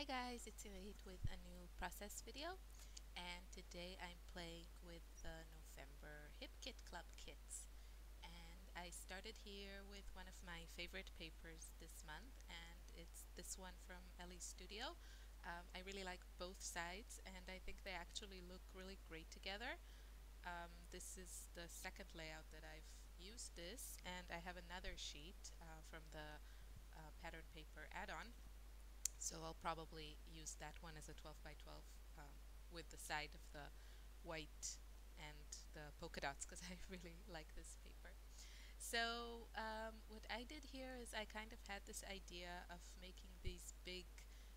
Hi guys, it's Elite with a new process video, and today I'm playing with the November Hip Kit Club kits. And I started here with one of my favorite papers this month, and it's this one from Ellie's Studio. I really like both sides, and I think they actually look really great together. This is the second layout that I've used this, and I have another sheet from the pattern paper add-on. So I'll probably use that one as a 12 by 12 with the side of the white and the polka dots because I really like this paper. So what I did here is I kind of had this idea of making these big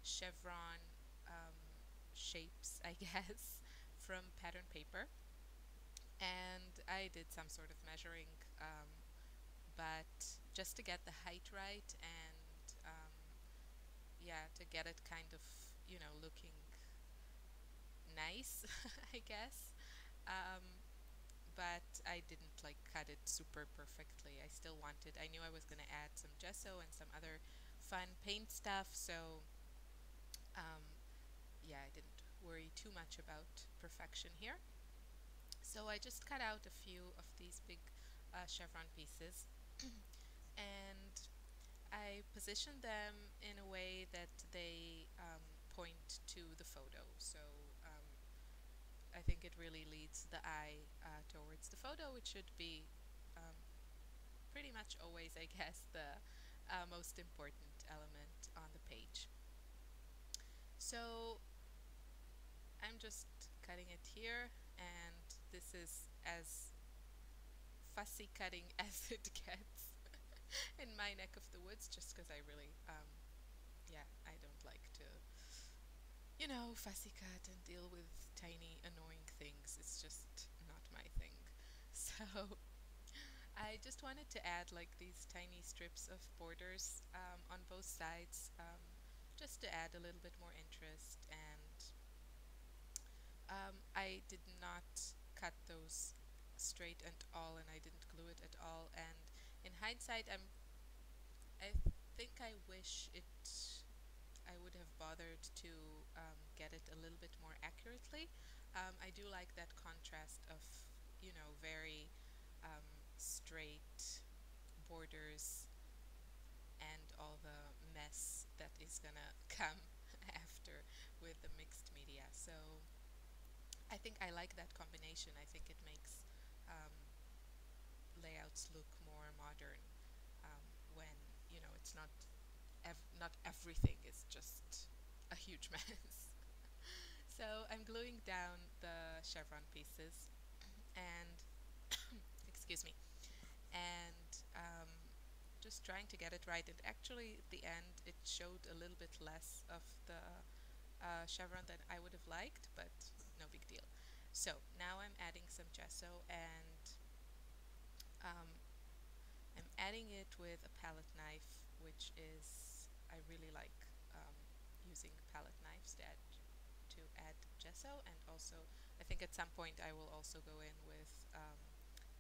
chevron um, shapes, I guess, from pattern paper. And I did some sort of measuring, but just to get the height right and yeah, to get it kind of, looking nice, I guess. Um, but I didn't like cut it super perfectly. I still wanted, I knew I was going to add some gesso and some other fun paint stuff, so um, yeah, I didn't worry too much about perfection here. So I just cut out a few of these big chevron pieces and I positioned them in a way that they point to the photo. So um, I think it really leads the eye towards the photo, which should be um, pretty much always, I guess, the most important element on the page. So I'm just cutting it here, and this is as fussy cutting as it gets in my neck of the woods, just because I really, yeah, I don't like to fussy cut and deal with tiny annoying things. It's just not my thing. So I just wanted to add like these tiny strips of borders on both sides, just to add a little bit more interest. And I did not cut those straight and all, and I didn't glue it at all. And in hindsight, I think I wish I would have bothered to get it a little bit more accurately. I do like that contrast of, very straight borders and all the mess that is gonna come after with the mixed media. So I think I like that combination. I think it makes um, layouts look more modern when, it's not everything is just a huge mess. So I'm gluing down the chevron pieces and excuse me, and just trying to get it right. And actually, at the end, it showed a little bit less of the chevron than I would have liked, but no big deal. So now I'm adding some gesso, and um, I'm adding it with a palette knife, which is, I really like using palette knives to add gesso, and also I think at some point I will also go in with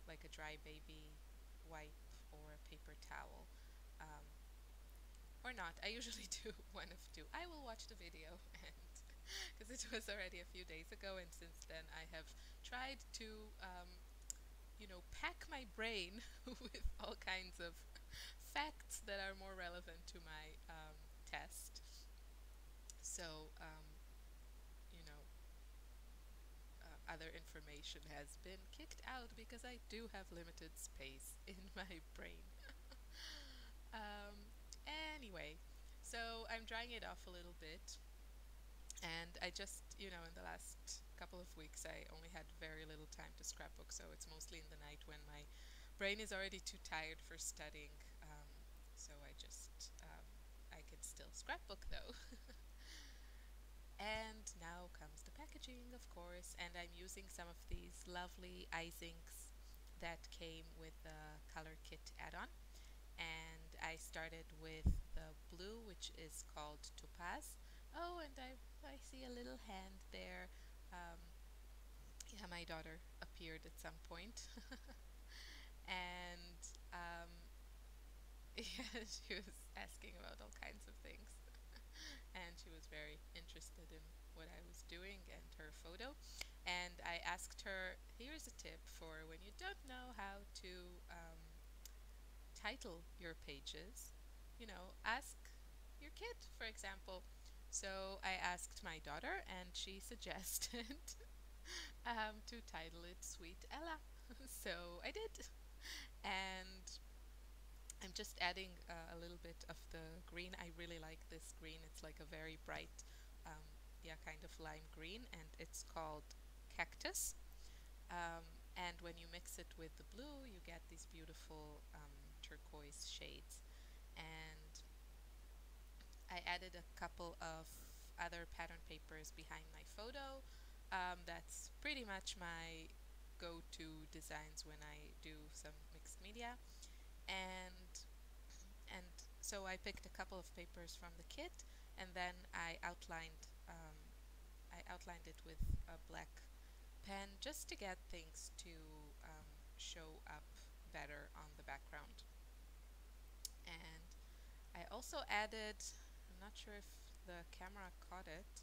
like a dry baby wipe or a paper towel. Um, or not. I usually do one of two. I will watch the video and because it was already a few days ago, and since then I have tried to pack my brain with all kinds of facts that are more relevant to my test. So you know other information has been kicked out because I do have limited space in my brain. um, anyway, so I'm drying it off a little bit, and I just, in the last couple of weeks, I only had very little time to scrapbook, so it's mostly in the night when my brain is already too tired for studying. So I can still scrapbook though. And now comes the packaging, of course, and I'm using some of these lovely I-zinks that came with the color kit add-on. And I started with the blue, which is called Topaz. Oh, and I see a little hand there. Um, yeah, my daughter appeared at some point. And yeah, she was asking about all kinds of things. And she was very interested in what I was doing and her photo. And I asked her, here's a tip for when you don't know how to title your pages. Ask your kid, for example. So I asked my daughter, and she suggested to title it Sweet Ella. So I did. And I'm just adding a little bit of the green. I really like this green. It's like a very bright, yeah, kind of lime green, and it's called cactus. And when you mix it with the blue, you get these beautiful turquoise shades. And I added a couple of other pattern papers behind my photo. That's pretty much my go-to designs when I do some mixed media. And and so I picked a couple of papers from the kit, and then I outlined it with a black pen just to get things to show up better on the background. And I also added, I'm not sure if the camera caught it,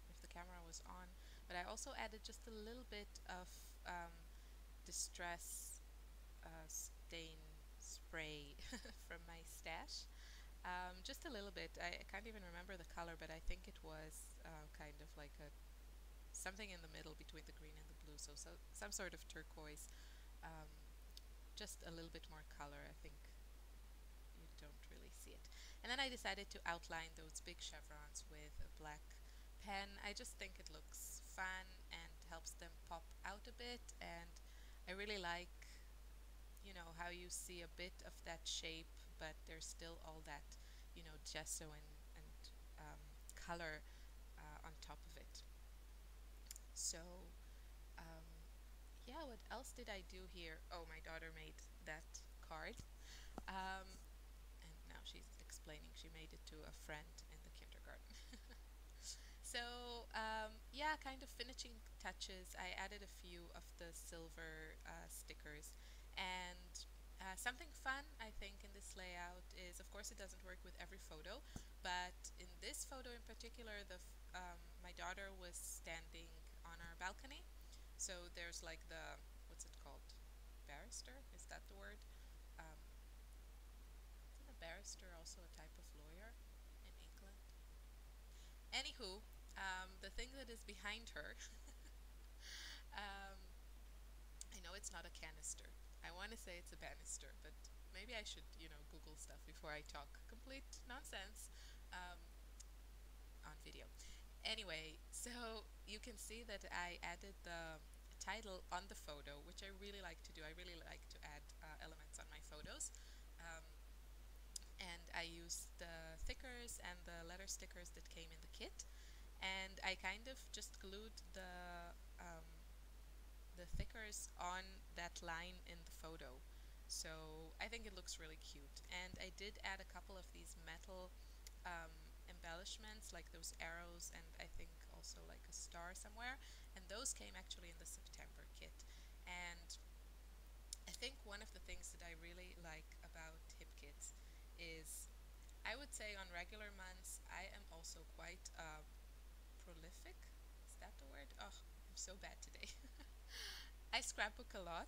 if the camera was on, but I also added just a little bit of distress stain spray from my stash. Just a little bit. I can't even remember the color, but I think it was kind of like a something in the middle between the green and the blue. So some sort of turquoise. Um, just a little bit more color. I think you don't really see it. And then I decided to outline those big chevrons with a black pen. I just think it looks fun and helps them pop out a bit. And I really like, how you see a bit of that shape, but there's still all that, gesso and color on top of it. So, um, yeah, what else did I do here? Oh, my daughter made that card. Um, and now she's explaining she made it to a friend in the kindergarten. So, yeah, kind of finishing touches. I added a few of the silver stickers. And something fun, I think, in this layout is, of course, it doesn't work with every photo, but in this photo in particular, my daughter was standing on our balcony. So there's like what's it called? Barrister? Is that the word? Um, isn't a barrister also a type of lawyer in England? Anywho, the thing that is behind her, um, I know it's not a canister. I want to say it's a banister, but maybe I should, Google stuff before I talk complete nonsense um, on video. Anyway, so you can see that I added the title on the photo, which I really like to do. I really like to add elements on my photos. Um, and I used the thickers and the letter stickers that came in the kit. And I kind of just glued the thickers on that line in the photo. So I think it looks really cute. And I did add a couple of these metal embellishments, like those arrows, and I think also like a star somewhere. And those came actually in the September kit. And I think one of the things that I really like about hip kits is, I would say on regular months, I am also quite prolific. Is that the word? Oh, I'm so bad today. I scrapbook a lot.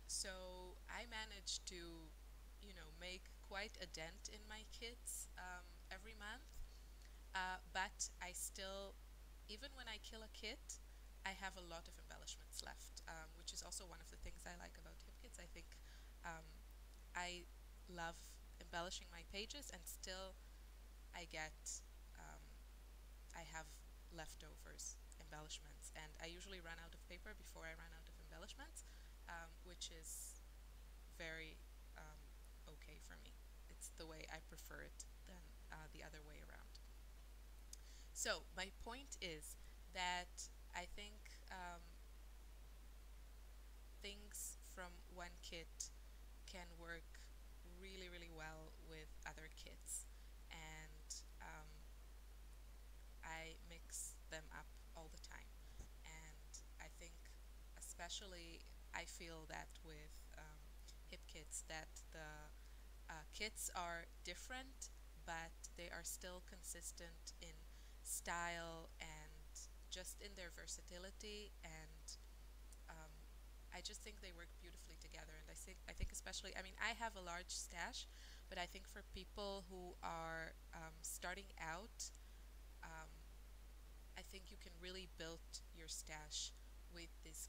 So I managed to, make quite a dent in my kits every month. But I still, even when I kill a kit, I have a lot of embellishments left, which is also one of the things I like about hip kits. I think um, I love embellishing my pages, and still I get, um, I have leftovers embellishments, and I usually run out of paper before I run out of embellishments, which is very okay for me. It's the way I prefer it than the other way around. So my point is that I think things from one kit can work really, really well with other kits, and I mix them up all the time. And I think, especially, I feel that with hip kits, that the kits are different, but they are still consistent in style and just in their versatility. And um, I just think they work beautifully together. And I think especially, I mean, I have a large stash, but I think for people who are starting out, um, I think you can really build your stash with these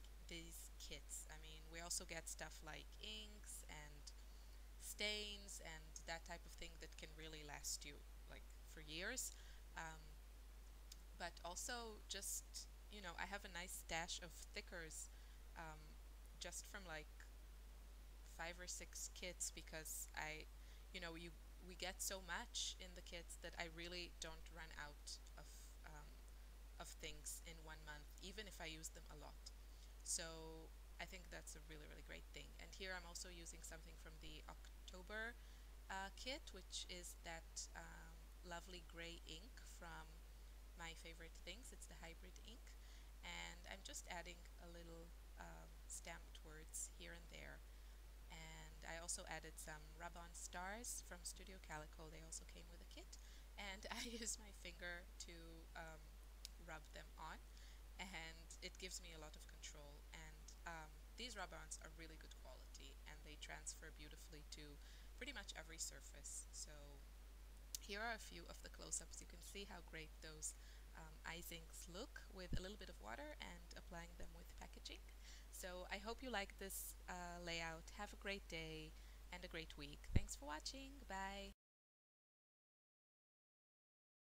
kits. I mean, we also get stuff like inks and stains and that type of thing that can really last you like for years. Um, but also just, I have a nice stash of stickers, um, just from like 5 or 6 kits because we get so much in the kits that I really don't run out um, of things in 1 month, even if I use them a lot. So I think that's a really, really great thing. And here I'm also using something from the October kit, which is that lovely gray ink from my favorite things. It's the hybrid ink. And I'm just adding a little stamped words here and there. And I also added some rub-on stars from Studio Calico. They also came with a kit. And I use my finger to rub them on, and it gives me a lot of control. And these rub-ons are really good quality, and they transfer beautifully to pretty much every surface. So here are a few of the close-ups. You can see how great those I-zinks look with a little bit of water and applying them with packaging. So I hope you like this layout. Have a great day and a great week. Thanks for watching. Bye.